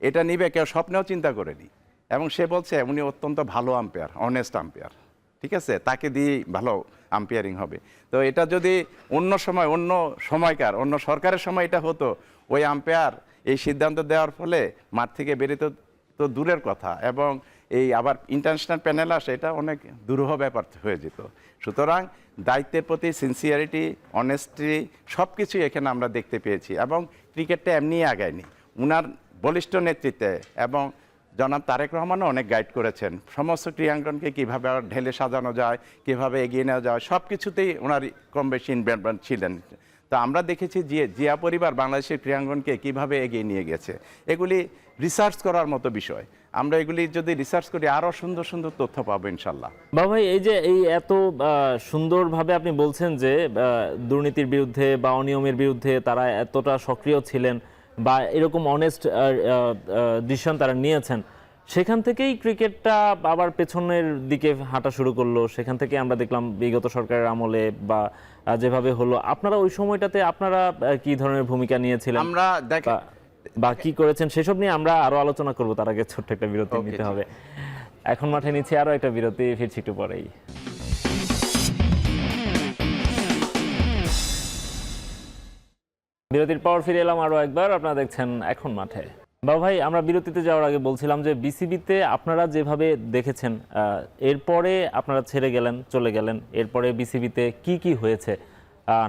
এটা নিবে কেউ স্বপ্নেও চিন্তা করেনি। এবং সে বলছে উনি অত্যন্ত ভালো আম্পায়ার, অনেস্ট আম্পায়ার, ঠিক আছে, তাকে দিয়ে ভালো আম্পায়ারিং হবে। তো এটা যদি অন্য সময়কার অন্য সরকারের সময় এটা হতো, ওই আম্পায়ার এই সিদ্ধান্ত দেওয়ার ফলে মাঠ থেকে বেরোতে তো দূরের কথা, এবং এই আবার ইন্টারন্যাশনাল প্যানেল আসে, এটা অনেক দুরূহ ব্যাপার হয়ে যেত। সুতরাং দায়িত্বের প্রতি সিনসিয়ারিটি, অনেস্টি সব কিছুই এখানে আমরা দেখতে পেয়েছি। এবং ক্রিকেটটা এমনিই আগায়নি, উনার বলিষ্ঠ নেতৃত্বে, এবং জনাব তারেক রহমানও অনেক গাইড করেছেন সমস্ত ক্রীড়াঙ্গনকে কীভাবে ঢেলে সাজানো যায়, কীভাবে এগিয়ে নেওয়া যায়, সব কিছুতেই ওনার কম বেশি ইনভলভমেন্ট ছিলেন। তো আমরা দেখেছি জিয়া পরিবার বাংলাদেশের ক্রীড়াঙ্গনকে কীভাবে এগিয়ে নিয়ে গেছে। এগুলি রিসার্চ করার মতো বিষয়। আমরা এগুলি যদি রিসার্চ করি আরও সুন্দর সুন্দর তথ্য পাবো ইনশাল্লাহ। বাবা ভাই, এই যে এই এত সুন্দরভাবে আপনি বলছেন যে দুর্নীতির বিরুদ্ধে বা অনিয়মের বিরুদ্ধে তারা এতটা সক্রিয় ছিলেন বা এরকম অনেস্ট ডিসিশন তারা নিয়েছেন, সেখান থেকেই ক্রিকেটটা আবার পেছনের দিকে হাঁটা শুরু করলো। সেখান থেকে আমরা দেখলাম বিগত সরকারের আমলে বা যেভাবে হলো, আপনারা ওই সময়টাতে আপনারা কি ধরনের ভূমিকা নিয়েছিলেন, আমরা বা কি করেছেন, সেসব নিয়ে আমরা আরো আলোচনা করব। তার আগে ছোট্ট একটা বিরতি নিতে হবে। এখন মাঠে নিচ্ছে আরো একটা বিরতি, ফিরছি একটু পরেই। বিরতির পর ফিরে এলাম আরো একবার, আপনারা দেখছেন এখন মাঠে। বাবা ভাই, আমরা বিরতিতে যাওয়ার আগে বলছিলাম যে বিসিবিতে আপনারা যেভাবে দেখেছেন, এরপরে আপনারা ছেড়ে গেলেন, চলে গেলেন, এরপরে বিসিবিতে কি কি হয়েছে,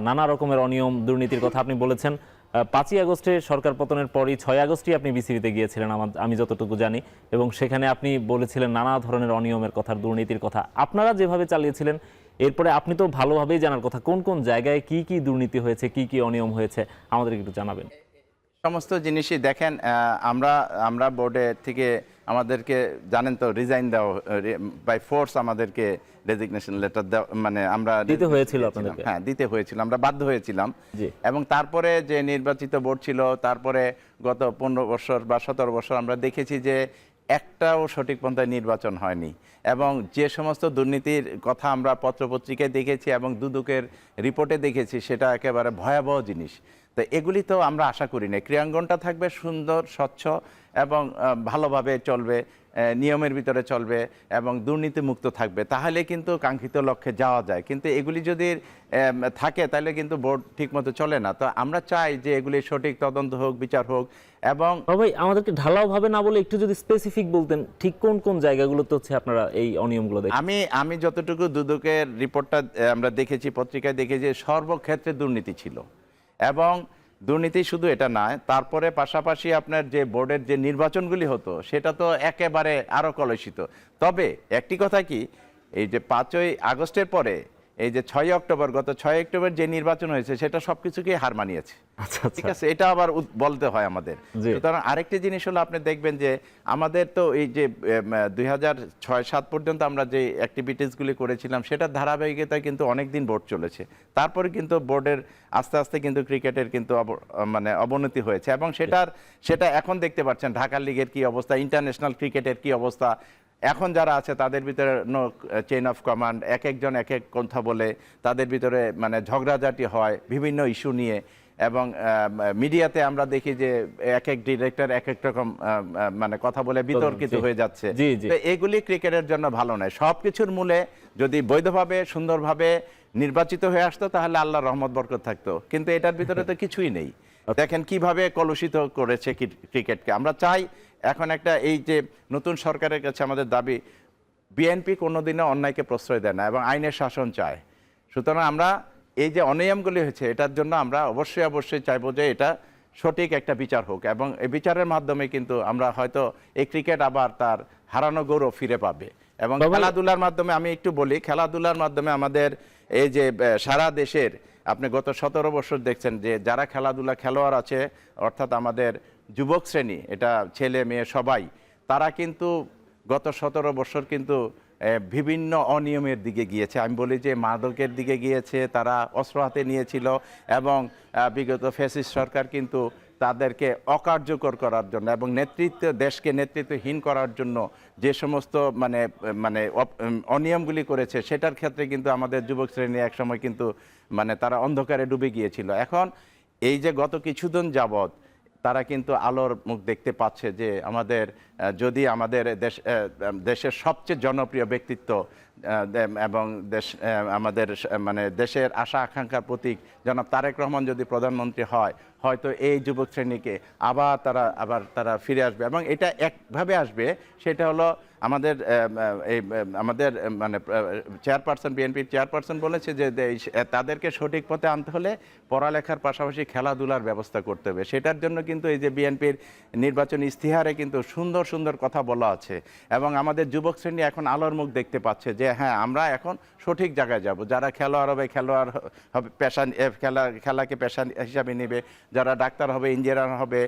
নানা রকমের অনিয়ম দুর্নীতির কথা আপনি বলেছেন। 5ই আগস্টে সরকার পতনের পরই 6 আগস্টই আপনি বিসিবিতে গিয়েছিলেন আমি যতটুকু জানি, এবং সেখানে আপনি বলেছিলেন নানা ধরনের অনিয়মের কথা, দুর্নীতির কথা আপনারা যেভাবে চালিয়েছিলেন। এরপরে আপনি তো ভালোভাবেই জানার কথা, কোন কোন জায়গায় কি কি দুর্নীতি হয়েছে, কি কি অনিয়ম হয়েছে, আমাদেরকে একটু জানাবেন। সমস্ত জিনিসই দেখেন, আমরা বোর্ডে থেকে আমাদেরকে জানেন তো রিজাইন দেওয়া বাই ফোর্স, আমাদেরকে রেজিগনেশন লেটার দেওয়া, মানে আমরা দিতে হয়েছিল আপনাদেরকে। হ্যাঁ, দিতে হয়েছিল, আমরা বাধ্য হয়েছিলাম। এবং তারপরে যে নির্বাচিত বোর্ড ছিল, তারপরে গত 15 বছর বা 17 বছর আমরা দেখেছি যে একটাও সঠিক পন্থায় নির্বাচন হয়নি। এবং যে সমস্ত দুর্নীতির কথা আমরা পত্রপত্রিকায় দেখেছি এবং দুদকের রিপোর্টে দেখেছি, সেটা একেবারে ভয়াবহ জিনিস। তো এগুলি তো আমরা আশা করি না। ক্রীড়াঙ্গনটা থাকবে সুন্দর, স্বচ্ছ এবং ভালোভাবে চলবে। নিয়মের ভিতরে চলবে এবং দুর্নীতিমুক্ত থাকবে, তাহলে কিন্তু কাঙ্ক্ষিত লক্ষ্যে যাওয়া যায়। কিন্তু এগুলি যদি থাকে তাহলে কিন্তু বোর্ড ঠিকমতো চলে না। তো আমরা চাই যে এগুলি সঠিক তদন্ত হোক, বিচার হোক। এবং ভাই আমাদেরকে ঢালাও ভাবে না বলে একটু যদি স্পেসিফিক বলতেন ঠিক কোন কোন জায়গাগুলোতে হচ্ছে আপনারা এই অনিয়মগুলো দেখেন। আমি যতটুকু দুদকের রিপোর্টটা আমরা দেখেছি, পত্রিকায় দেখেছি, সর্বক্ষেত্রে দুর্নীতি ছিল। এবং দুর্নীতি শুধু এটা নয়, তারপরে পাশাপাশি আপনার যে বোর্ডের যে নির্বাচনগুলি হতো সেটা তো একেবারে আরো কলুষিত। তবে একটি কথা কি, এই যে 5ই আগস্টের পরে এই যে 6 অক্টোবর, গত 6 অক্টোবর যে নির্বাচন হয়েছে সেটা সবকিছুকে হার মানিয়েছে। আচ্ছা ঠিক আছে, এটা আবার বলতে হয় আমাদের। সুতরাং আরেকটি জিনিস হলো, আপনি দেখবেন যে আমাদের তো এই যে 2006-07 পর্যন্ত আমরা যে অ্যাক্টিভিটিসগুলি করেছিলাম সেটার ধারাবাহিকতায় কিন্তু অনেক দিন বোর্ড চলেছে। তারপরে কিন্তু বোর্ডের আস্তে আস্তে কিন্তু ক্রিকেটের কিন্তু মানে অবনতি হয়েছে। এবং সেটা এখন দেখতে পাচ্ছেন ঢাকা লিগের কি অবস্থা, ইন্টারন্যাশনাল ক্রিকেটের কি অবস্থা। এখন যারা আছে তাদের ভিতরে নো চেইন অফ কমান্ড, এক একজন এক এক কথা বলে, তাদের ভিতরে মানে ঝগড়াঝাটি হয় বিভিন্ন ইস্যু নিয়ে। এবং মিডিয়াতে আমরা দেখি যে এক এক ডিরেক্টর এক এক রকম মানে কথা বলে বিতর্কিত হয়ে যাচ্ছে। তো এগুলি ক্রিকেটের জন্য ভালো নয়। সবকিছুর মূলে যদি বৈধভাবে সুন্দরভাবে নির্বাচিত হয়ে আসতো তাহলে আল্লাহর রহমত বরকত থাকতো, কিন্তু এটার ভিতরে তো কিছুই নেই। দেখেন কিভাবে কলুষিত করেছে ক্রিকেটকে। আমরা চাই এখন একটা, এই যে নতুন সরকারের কাছে আমাদের দাবি, বিএনপি কোনোদিনও অন্যায়কে প্রশ্রয় দেয় না এবং আইনের শাসন চায়। সুতরাং আমরা এই যে অনিয়মগুলি হয়েছে এটার জন্য আমরা অবশ্যই চাইবো যে এটা সঠিক একটা বিচার হোক, এবং এই বিচারের মাধ্যমে কিন্তু আমরা হয়তো এই ক্রিকেট আবার তার হারানো গৌরব ফিরে পাবে। এবং খেলাধুলার মাধ্যমে আমি একটু বলি, খেলাধুলার মাধ্যমে আমাদের এই যে সারা দেশের আপনি গত 17 বছর দেখছেন যে যারা খেলোয়াড় আছে, অর্থাৎ আমাদের যুবক শ্রেণী, এটা ছেলে মেয়ে সবাই, তারা কিন্তু গত 17 বছর কিন্তু বিভিন্ন অনিয়মের দিকে গিয়েছে। আমি বলি যে মাদকের দিকে গিয়েছে, তারা অস্ত্র হাতে নিয়েছিল। এবং বিগত ফ্যাসিস্ট সরকার কিন্তু তাদেরকে অকার্যকর করার জন্য এবং দেশকে নেতৃত্বহীন করার জন্য যে সমস্ত মানে অনিয়মগুলি করেছে, সেটার ক্ষেত্রে কিন্তু আমাদের যুবক শ্রেণী একসময় কিন্তু মানে তারা অন্ধকারে ডুবে গিয়েছিল। এখন এই যে গত কিছুদিন যাবৎ তারা কিন্তু আলোর মুখ দেখতে পাচ্ছে যে যদি আমাদের দেশের সবচেয়ে জনপ্রিয় ব্যক্তিত্ব এবং আমাদের মানে দেশের আশা আকাঙ্ক্ষার প্রতীক জনাব তারেক রহমান যদি প্রধানমন্ত্রী হয়, হয়তো এই যুবক শ্রেণীকে আবার তারা ফিরে আসবে। এবং এটা একভাবে আসবে, সেটা হলো আমাদের মানে চেয়ারপারসন, বিএনপির চেয়ারপারসন বলেছে যে তাদেরকে সঠিক পথে আনতে হলে পড়ালেখার পাশাপাশি খেলাধুলার ব্যবস্থা করতে হবে। সেটার জন্য কিন্তু এই যে বিএনপির নির্বাচনী ইস্তিহারে কিন্তু সুন্দর সুন্দর কথা বলা আছে। এবং আমাদের যুবক শ্রেণী এখন আলোর মুখ দেখতে পাচ্ছে যে হ্যাঁ, আমরা এখন সঠিক জায়গায় যাব। যারা খেলোয়াড় হবে পেশা, খেলাকে পেশা হিসাবে নেবে, যারা ডাক্তার হবে, ইঞ্জিনিয়ার হবে,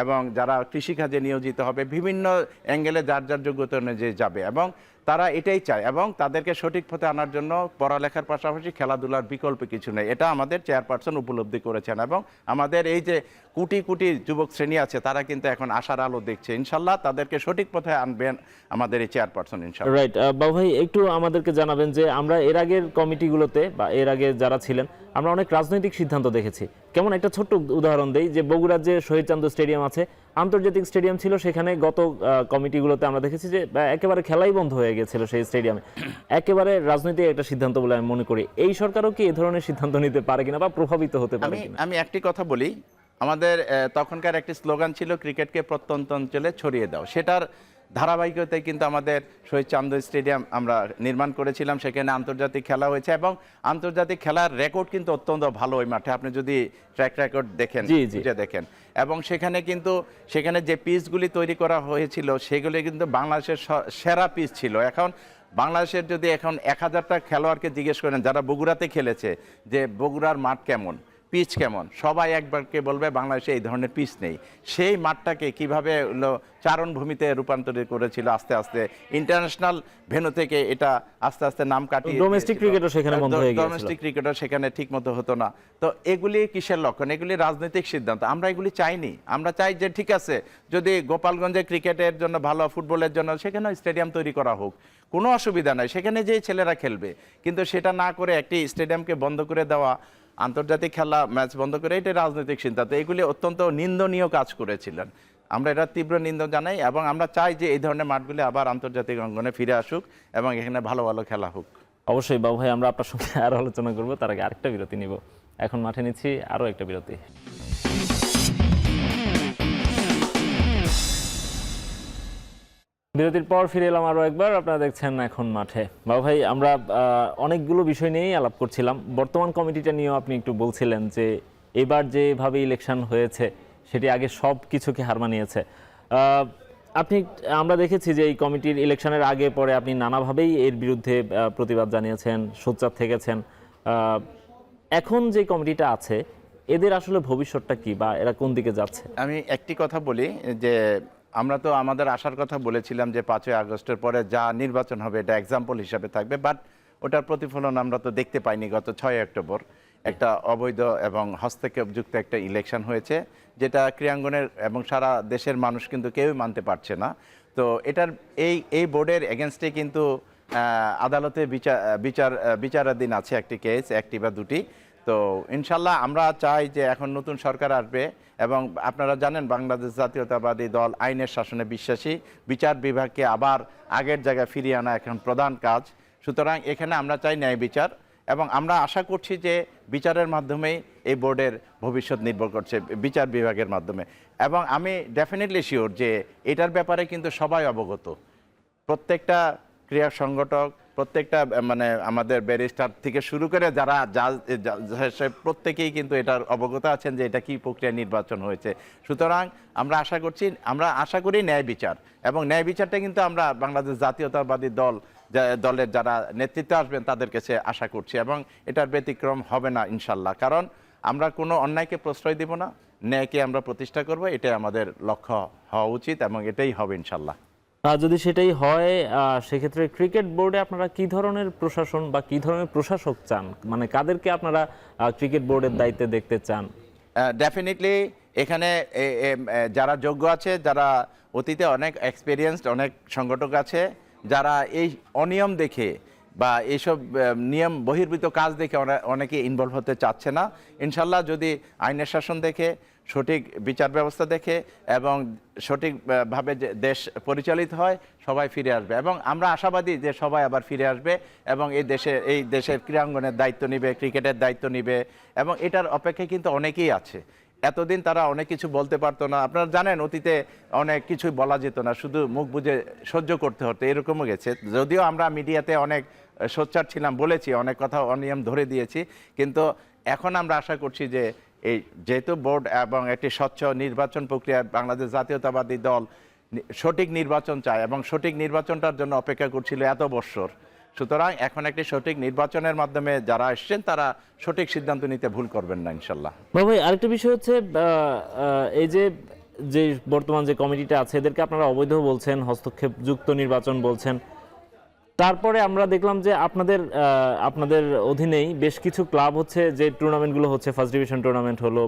এবং যারা কৃষিকাজে নিয়োজিত হবে, বিভিন্ন অ্যাঙ্গেলে যার যোগ্যতা অনুযায়ী যাবে। এবং তারা এটাই চায়, এবং তাদেরকে সঠিক পথে আনার জন্য পড়ালেখার পাশাপাশি খেলাধুলার বিকল্প কিছু নেই। এটা আমাদের চেয়ারপারসন উপলব্ধি করেছেন। এবং আমাদের এই যে কোটি কোটি যুবক শ্রেণী আছে, তারা কিন্তু এখন আশার আলো দেখছে। ইনশাল্লাহ তাদেরকে সঠিক পথে আনবেন আমাদের এই চেয়ারপারসন ইনশাল্লাহ। রাইট বাবু ভাই, একটু আমাদেরকে জানাবেন যে আমরা এর আগের কমিটিগুলোতে বা এর আগে যারা ছিলেন, আমরা অনেক রাজনৈতিক সিদ্ধান্ত দেখেছি। কেমন একটা ছোট্ট উদাহরণ দেই, যে বগুড়ার যে শহীদ চান্দ স্টেডিয়াম আছে, আন্তর্জাতিক স্টেডিয়াম ছিল, সেখানে গত কমিটিগুলোতে আমরা দেখেছি যে একেবারে খেলাই বন্ধ হয়ে গেছিল সেই স্টেডিয়ামে। একেবারে রাজনৈতিক একটা সিদ্ধান্ত বলে আমি মনে করি। এই সরকারও কি এই ধরনের সিদ্ধান্ত নিতে পারে কিনা বা প্রভাবিত হতে পারে কিনা? আমি একটি কথা বলি, আমাদের তখনকার একটি স্লোগান ছিল ক্রিকেটকে প্রত্যন্ত অঞ্চলে ছড়িয়ে দাও। সেটার ধারাবাহিকতায় কিন্তু আমাদের শহীদ চান্দ স্টেডিয়াম আমরা নির্মাণ করেছিলাম। সেখানে আন্তর্জাতিক খেলা হয়েছে এবং আন্তর্জাতিক খেলার রেকর্ড কিন্তু অত্যন্ত ভালো ওই মাঠে। আপনি যদি ট্র্যাক রেকর্ড দেখেন, দেখেন, এবং সেখানে যে পিচগুলি তৈরি করা হয়েছিল সেগুলি কিন্তু বাংলাদেশের সেরা পিচ ছিল। এখন বাংলাদেশের যদি এখন 1000টা খেলোয়াড়কে জিজ্ঞেস করেন যারা বগুড়াতে খেলেছে যে বগুড়ার মাঠ কেমন, পিচ কেমন, সবাই একবারকে বলবে বাংলাদেশে এই ধরনের পিচ নেই। সেই মাঠটাকে কিভাবে চারণভূমিতে রূপান্তরিত করেছিল আস্তে আস্তে, ইন্টারন্যাশনাল ভেন্যু থেকে এটা আস্তে আস্তে নাম কাটিয়ে ডোমেস্টিক ক্রিকেটও সেখানে বন্ধ হয়ে গিয়েছিল। ডোমেস্টিক ক্রিকেটও সেখানে ঠিকমতো হতো না। তো এগুলি কিসের লক্ষণ? এগুলি রাজনৈতিক সিদ্ধান্ত। আমরা এগুলি চাইনি। আমরা চাই যে ঠিক আছে, যদি গোপালগঞ্জে ক্রিকেটের জন্য ভালো, ফুটবলের জন্য সেখানে স্টেডিয়াম তৈরি করা হোক, কোনো অসুবিধা নাই, সেখানে যেই ছেলেরা খেলবে। কিন্তু সেটা না করে একটি স্টেডিয়ামকে বন্ধ করে দেওয়া, আন্তর্জাতিক খেলা ম্যাচ বন্ধ করে, এটা রাজনৈতিক সিদ্ধান্ত। এগুলি অত্যন্ত নিন্দনীয় কাজ করেছিলেন। আমরা এটা তীব্র নিন্দা জানাই এবং আমরা চাই যে এই ধরনের মাঠগুলি আবার আন্তর্জাতিক অঙ্গনে ফিরে আসুক এবং এখানে ভালো ভালো খেলা হোক। অবশ্যই বাবু ভাই, আমরা আপনার সঙ্গে আরো আলোচনা করবো, তার আগে আরেকটা বিরতি নিব। এখন মাঠে নিচ্ছি আরো একটা বিরতি। বিরতির পর ফিরে এলাম আরো একবার। আপনারা দেখছেন এখন মাঠে। বাবু ভাই, আমরা অনেকগুলো বিষয় নিয়েই আলাপ করছিলাম। বর্তমান কমিটিটা নিয়েও আপনি একটু বলছিলেন যে এবার যেভাবে ইলেকশন হয়েছে সেটি আগে সব কিছুকে হার মানিয়েছে। আমরা দেখেছি যে এই কমিটির ইলেকশনের আগে পরে আপনি নানাভাবেই এর বিরুদ্ধে প্রতিবাদ জানিয়েছেন, সোচ্চার থেকেছেন। এখন যে কমিটিটা আছে এদের আসলে ভবিষ্যৎটা কি, বা এরা কোন দিকে যাচ্ছে? আমি একটি কথা বলি যে আমরা তো আমাদের আসার কথা বলেছিলাম যে 5ই আগস্টের পরে যা নির্বাচন হবে এটা এক্সাম্পল হিসাবে থাকবে, বাট ওটার প্রতিফলন আমরা তো দেখতে পাইনি। গত 6 অক্টোবর একটা অবৈধ এবং হস্তক্ষেপযুক্ত একটা ইলেকশন হয়েছে, যেটা ক্রীড়াঙ্গনের এবং সারা দেশের মানুষ কিন্তু কেউই মানতে পারছে না। তো এটার এই বোর্ডের এগেনস্টে কিন্তু আদালতে বিচারাধীন আছে একটি কেস, একটি বা দুটি। তো ইনশাল্লাহ আমরা চাই যে এখন নতুন সরকার আসবে এবং আপনারা জানেন বাংলাদেশ জাতীয়তাবাদী দল আইনের শাসনে বিশ্বাসী, বিচার বিভাগকে আবার আগের জায়গায় ফিরিয়ে আনা এখন প্রধান কাজ। সুতরাং এখানে আমরা চাই ন্যায় বিচার এবং আমরা আশা করছি যে বিচারের মাধ্যমেই এই বোর্ডের ভবিষ্যৎ নির্ভর করছে, বিচার বিভাগের মাধ্যমে। এবং আমি ডেফিনেটলি শিওর যে এটার ব্যাপারে কিন্তু সবাই অবগত, প্রত্যেকটা ক্রীড়া সংগঠক, প্রত্যেকটা মানে আমাদের ব্যারিস্টার থেকে শুরু করে যারা প্রত্যেকেই কিন্তু এটার অবগত আছেন যে এটা কি প্রক্রিয়া নির্বাচন হয়েছে। সুতরাং আমরা আশা করি ন্যায় বিচার, এবং ন্যায় বিচারটা কিন্তু আমরা বাংলাদেশ জাতীয়তাবাদী দলের যারা নেতৃত্বে আসবেন তাদের কাছে আশা করছি, এবং এটার ব্যতিক্রম হবে না ইনশাল্লাহ। কারণ আমরা কোনো অন্যায়কে প্রশ্রয় দিব না, ন্যায়কে আমরা প্রতিষ্ঠা করব, এটাই আমাদের লক্ষ্য হওয়া উচিত এবং এটাই হবে ইনশাল্লাহ। যদি সেটাই হয়, সেক্ষেত্রে ক্রিকেট বোর্ডে আপনারা কি ধরনের প্রশাসন বা কি ধরনের প্রশাসক চান, মানে কাদেরকে আপনারা ক্রিকেট বোর্ডের দায়িত্বে দেখতে চান? ডেফিনেটলি এখানে যারা যোগ্য আছে, যারা অতীতে অনেক এক্সপিরিয়েন্সড অনেক সংগঠক আছে, যারা এই অনিয়ম দেখে বা এইসব নিয়ম বহির্ভূত কাজ দেখে অনেকে ইনভলভ হতে চাচ্ছে না। ইনশাল্লাহ যদি আইনের শাসন দেখে, সঠিক বিচার ব্যবস্থা দেখে এবং সঠিকভাবে যে দেশ পরিচালিত হয়, সবাই ফিরে আসবে এবং আমরা আশাবাদী যে সবাই আবার ফিরে আসবে এবং এই দেশের ক্রীড়াঙ্গনের দায়িত্ব নিবে, ক্রিকেটের দায়িত্ব নিবে। এবং এটার অপেক্ষায় কিন্তু অনেকেই আছে। এতদিন তারা অনেক কিছু বলতে পারতো না, আপনারা জানেন অতীতে অনেক কিছুই বলা যেত না, শুধু মুখ বুজে সহ্য করতে হতো, এরকমও গেছে। যদিও আমরা মিডিয়াতে অনেক সোচ্চার ছিলাম, বলেছি অনেক কথা, অনিয়ম ধরে দিয়েছি, কিন্তু এখন আমরা আশা করছি যে এই যেহেতু বোর্ড এবং একটি স্বচ্ছ নির্বাচন প্রক্রিয়া, বাংলাদেশ জাতীয়তাবাদী দল সঠিক নির্বাচন চায় এবং সঠিক নির্বাচনটার জন্য অপেক্ষা করছিল এত বৎসর। সুতরাং এখন একটি সঠিক নির্বাচনের মাধ্যমে যারা এসছেন তারা সঠিক সিদ্ধান্ত নিতে ভুল করবেন না ইনশাল্লাহ। বাবু ভাই, আরেকটা বিষয় হচ্ছে এই যে বর্তমান যে কমিটিটা আছে এদেরকে আপনারা অবৈধ বলছেন, হস্তক্ষেপযুক্ত নির্বাচন বলছেন। তারপরে আমরা দেখলাম যে আপনাদের অধীনেই বেশ কিছু ক্লাব হচ্ছে, যে টুর্নামেন্টগুলো হচ্ছে, ফার্স্ট ডিভিশন টুর্নামেন্ট হলো,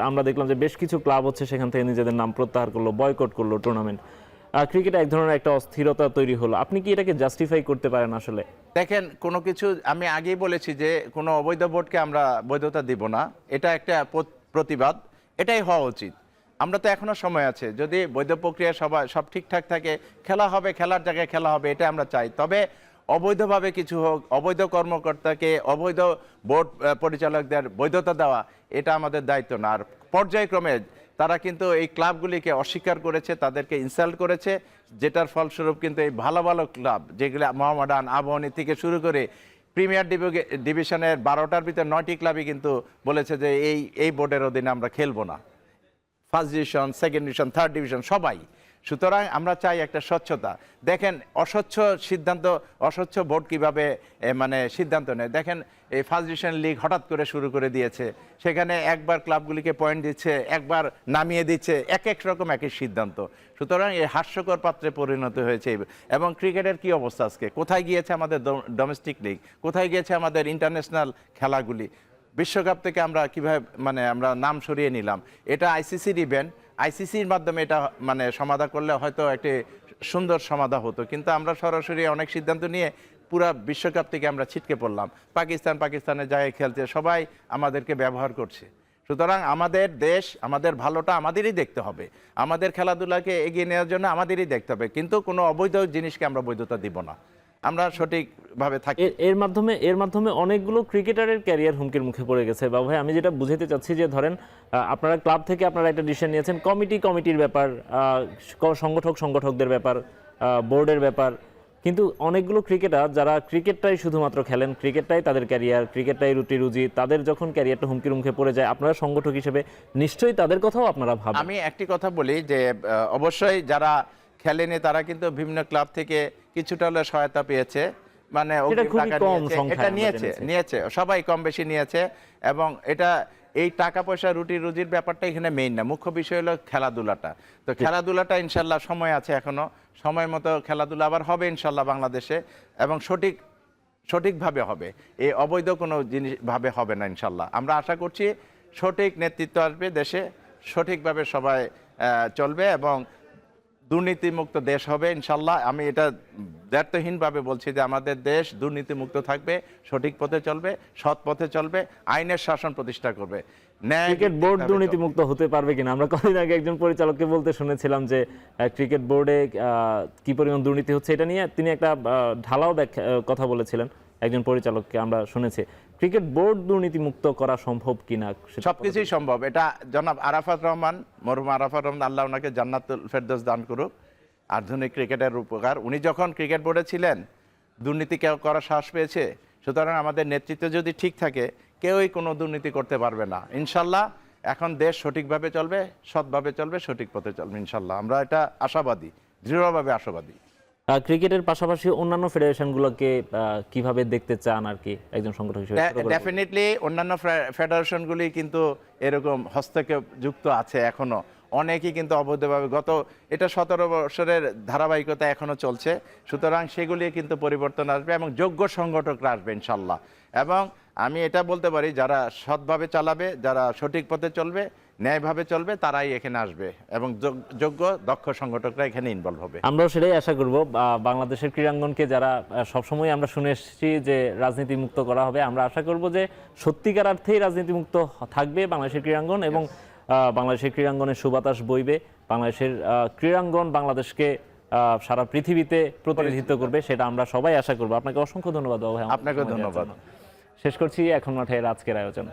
আমরা দেখলাম যে বেশ কিছু ক্লাব হচ্ছে সেখান থেকে নিজেদের নাম প্রত্যাহার করলো, বয়কট করলো টুর্নামেন্ট। ক্রিকেটে এক ধরনের একটা অস্থিরতা তৈরি হলো। আপনি কি এটাকে জাস্টিফাই করতে পারেন? আসলে দেখেন, কোনো কিছু আমি আগেই বলেছি যে কোনো অবৈধ বোর্ডকে আমরা বৈধতা দিব না, এটা একটা প্রতিবাদ, এটাই হওয়া উচিত। আমরা তো এখনো সময় আছে, যদি বৈধ প্রক্রিয়া সব ঠিকঠাক থাকে, খেলা হবে, খেলার জায়গায় খেলা হবে, এটা আমরা চাই। তবে অবৈধভাবে কিছু হোক, অবৈধ কর্মকর্তাকে, অবৈধ বোর্ড পরিচালকদের বৈধতা দেওয়া, এটা আমাদের দায়িত্ব না। আর পর্যায়ক্রমে তারা কিন্তু এই ক্লাবগুলিকে অস্বীকার করেছে, তাদেরকে ইনসাল্ট করেছে, যেটার ফলস্বরূপ কিন্তু এই ভালো ভালো ক্লাব যেগুলো মোহামেডান, আবাহনী থেকে শুরু করে প্রিমিয়ার ডিভিশনের 12টার ভিতরে 9টি ক্লাবই কিন্তু বলেছে যে এই বোর্ডের অধীনে আমরা খেলবো না। First division, second division, third division সবাই। সুতরাং আমরা চাই একটা স্বচ্ছতা। দেখেন অস্বচ্ছ বোর্ড কিভাবে মানে সিদ্ধান্ত নেয়। দেখেন এই ফার্স্ট ডিভিশন লিগ হঠাৎ করে শুরু করে দিয়েছে, সেখানে একবার ক্লাবগুলিকে পয়েন্ট দিচ্ছে, একবার নামিয়ে দিচ্ছে, এক রকম একই সিদ্ধান্ত। সুতরাং এই হাস্যকর পাত্রে পরিণত হয়েছে। এবং ক্রিকেটের কি অবস্থা আজকে, কোথায় গিয়েছে আমাদের ডোমেস্টিক লিগ, কোথায় গিয়েছে আমাদের ইন্টারন্যাশনাল খেলাগুলি। বিশ্বকাপ থেকে আমরা কিভাবে মানে আমরা নাম সরিয়ে নিলাম। এটা আইসিসির ইভেন্ট, আইসিসির মাধ্যমে এটা মানে সমাধা করলে হয়তো একটি সুন্দর সমাধা হতো, কিন্তু আমরা সরাসরি অনেক সিদ্ধান্ত নিয়ে পুরা বিশ্বকাপ থেকে আমরা ছিটকে পড়লাম। পাকিস্তানের জায়গায় খেলতে সবাই আমাদেরকে ব্যবহার করছে। সুতরাং আমাদের দেশ, আমাদের ভালোটা আমাদেরই দেখতে হবে, আমাদের খেলাধুলাকে এগিয়ে নেওয়ার জন্য আমাদেরই দেখতে হবে, কিন্তু কোনো অবৈধ জিনিসকে আমরা বৈধতা দিব না, আমরা সঠিকভাবে থাকি। এর মাধ্যমে অনেকগুলো ক্রিকেটারের ক্যারিয়ার হুমকির মুখে পড়ে গেছে। বাবু ভাই, আমি যেটা বুঝাতে চাচ্ছি যে ধরেন আপনারা ক্লাব থেকে আপনারা একটা ডিসিশন নিয়েছেন, কমিটির ব্যাপার, সংগঠকদের ব্যাপার, বোর্ডের ব্যাপার, কিন্তু অনেকগুলো ক্রিকেটার যারা ক্রিকেটটাই শুধুমাত্র খেলেন, ক্রিকেটটাই তাদের ক্যারিয়ার, ক্রিকেটটাই রুজি, তাদের যখন ক্যারিয়ারটা হুমকির মুখে পড়ে যায়, আপনারা সংগঠক হিসেবে নিশ্চয়ই তাদের কথাও আপনারা ভাবেন। আমি একটি কথা বলি যে অবশ্যই যারা খেলেনি তারা কিন্তু বিভিন্ন ক্লাব থেকে কিছুটা হলে সহায়তা পেয়েছে, মানে এটা খুবই কম সংখ্যায় এটা নিয়েছে সবাই কম বেশি নিয়েছে, এবং এটা এই টাকা পয়সা রুজির ব্যাপারটা এখানে মেইন না, মুখ্য বিষয় হলো খেলাধুলাটা। তো খেলাধুলাটা ইনশাল্লাহ সময় আছে, এখনো সময় মতো খেলাধুলা আবার হবে ইনশাল্লাহ বাংলাদেশে, এবং সঠিকভাবে হবে, এই অবৈধ কোনো জিনিসভাবে হবে না ইনশাল্লাহ। আমরা আশা করছি সঠিক নেতৃত্ব আসবে দেশে, সঠিকভাবে সবাই চলবে এবং দুর্নীতিমুক্ত দেশ হবে ইনশাল্লাহ। আমি এটা দ্ব্যর্থহীনভাবে বলছি যে আমাদের দেশ দুর্নীতিমুক্ত থাকবে, সঠিক পথে চলবে, সৎ পথে চলবে, আইনের শাসন প্রতিষ্ঠা করবে। ক্রিকেট বোর্ড দুর্নীতিমুক্ত হতে পারবে কিনা, আমরা কদিন আগে একজন পরিচালককে বলতে শুনেছিলাম যে ক্রিকেট বোর্ডে কি পরিমাণ দুর্নীতি হচ্ছে, এটা নিয়ে তিনি একটা ঢালাও কথা বলেছিলেন একজন পরিচালককে আমরা শুনেছি। ক্রিকেট বোর্ড দুর্নীতিমুক্ত করা সম্ভব কিনা? সবকিছুই সম্ভব। এটা জনাব আরাফাত রহমান, মরহুম আরাফাত রহমান, আল্লাহ ওনাকে জান্নাতুল ফেরদৌস দান করুক, আধুনিক ক্রিকেটের রূপকার, উনি যখন ক্রিকেট বোর্ডে ছিলেন দুর্নীতি কেউ করার সাহস পেয়েছে। সুতরাং আমাদের নেতৃত্ব যদি ঠিক থাকে কেউই কোনো দুর্নীতি করতে পারবে না ইনশাল্লাহ। এখন দেশ সঠিকভাবে চলবে, সৎভাবে চলবে, সঠিক পথে চলবে ইনশাল্লাহ। আমরা এটা আশাবাদী, দৃঢ়ভাবে আশাবাদী। ক্রিকেটের পাশাপাশি অন্যান্য ফেডারেশনগুলোকে কিভাবে দেখতে চান আর কি একজন সংগঠক হিসেবে? ডেফিনেটলি অন্যান্য ফেডারেশনগুলি কিন্তু এরকম হস্তক্ষেপ যুক্ত আছে এখনো, অনেকেই কিন্তু অবৈধভাবে এটা 17 বছরের ধারাবাহিকতা এখনো চলছে। সুতরাং সেগুলি কিন্তু পরিবর্তন আসবে এবং যোগ্য সংগঠকরা আসবে ইনশাল্লাহ। এবং আমি এটা বলতে পারি যারা সৎভাবে চালাবে, যারা সঠিক পথে চলবে, ন্যায়ভাবে চলবে, তারাই এখানে আসবে এবং যোগ্য দক্ষ সংগঠকরা এখানে ইনভলভ হবে। আমরাও সেটাই আশা করব। বাংলাদেশের ক্রীড়াঙ্গনকে যারা সবসময় আমরা শুনে এসেছি যে রাজনীতি মুক্ত করা হবে, আমরা আশা করব যে সত্যিকার অর্থেই রাজনীতি মুক্ত থাকবে বাংলাদেশের ক্রীড়াঙ্গন, এবং বাংলাদেশের ক্রীড়াঙ্গনের সুবাতাস বইবে। বাংলাদেশের ক্রীড়াঙ্গন বাংলাদেশকে সারা পৃথিবীতে প্রতিনিধিত্ব করবে, সেটা আমরা সবাই আশা করব। আপনাকে অসংখ্য ধন্যবাদ। আপনাকে ধন্যবাদ। শেষ করছি এখন মাঠের আজকের আয়োজন।